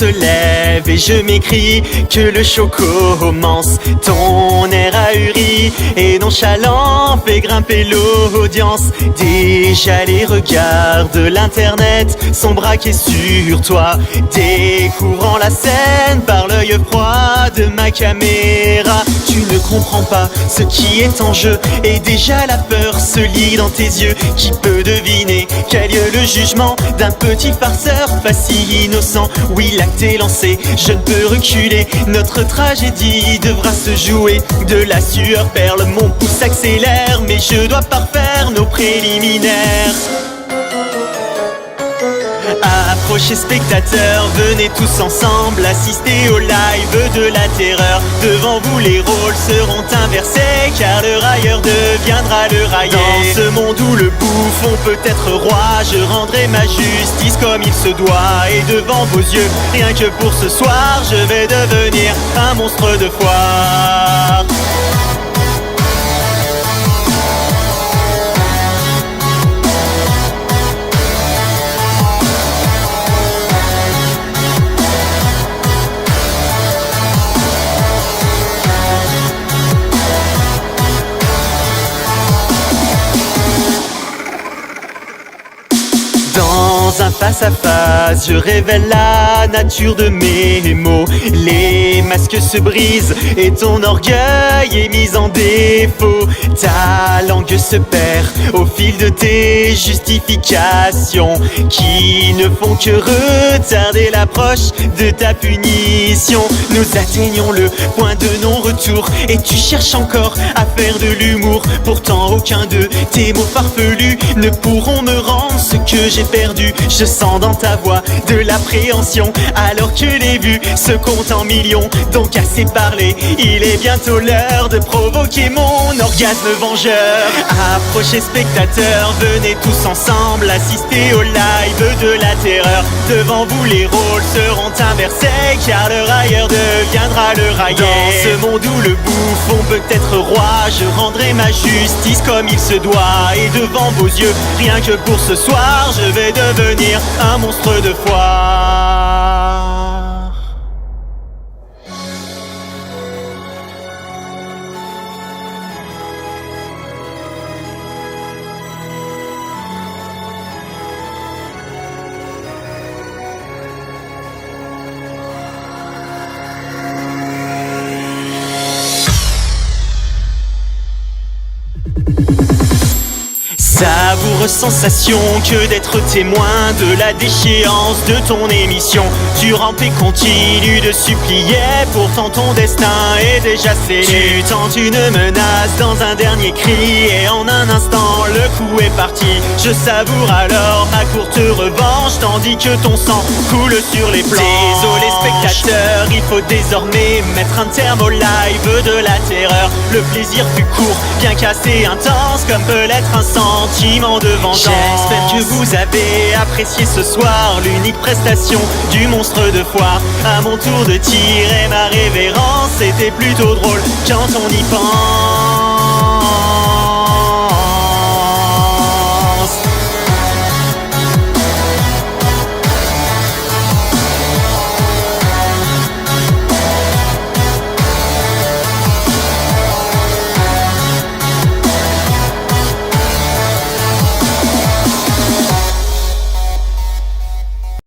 se lève et je m'écrie que le show commence. Ton air ahuri et nonchalant fait grimper l'audience. Déjà les regards de l'internet sont braqués sur toi, découvrant la scène par l'œil froid de ma caméra. Tu ne comprends pas ce qui est en jeu et déjà la peur se lit dans tes yeux. Qui peut deviner qu'a lieu le jugement d'un petit farceur pas si innocent? Oui, l'acte est lancé, je ne peux reculer. Notre tragédie devra se jouer. De la sueur perle, mon pouce accélère, mais je dois parfaire nos préliminaires. Approchez spectateurs, venez tous ensemble assister au live de la terreur. Devant vous les rôles seront inversés, car le railleur deviendra le raillé. Dans ce monde où le bouffon peut être roi, je rendrai ma justice comme il se doit. Et devant vos yeux, rien que pour ce soir, je vais devenir un monstre de foire. Dans un face-à-face, je révèle la nature de mes mots. Les masques se brisent et ton orgueil est mis en défaut. Ta langue se perd au fil de tes justifications, qui ne font que retarder l'approche de ta punition. Nous atteignons le point de non-retour et tu cherches encore à faire de l'humour. Pourtant aucun de tes mots farfelus ne pourront me rendre ce que j'ai perdu. Je sens dans ta voix de l'appréhension, alors que les vues se comptent en millions. Donc assez parlé, il est bientôt l'heure de provoquer mon orgasme vengeur. Approchez spectateurs, venez tous ensemble assister au live de la terreur. Devant vous les rôles seront inversés, car le railleur deviendra le raillé. Dans ce monde où le bouffon peut être roi, je rendrai ma justice comme il se doit. Et devant vos yeux, rien que pour ce soir, je vais devenir un monstre de foire. Savoureuse sensation que d'être témoin de la déchéance de ton émission. Tu rampes et continues de supplier, pourtant ton destin est déjà scellé. Tu tentes une menace dans un dernier cri et en un instant le coup est parti. Je savoure alors ma courte revanche, tandis que ton sang coule sur les planches. Désolé spectateur, il faut désormais mettre un terme au live de la terreur. Le plaisir fut court, bien qu'assez intense, comme peut l'être un sentiment de vengeance. J'espère que vous avez apprécié ce soir l'unique prestation du monstre de foire. À mon tour de tirer ma révérence, c'était plutôt drôle quand on y pense.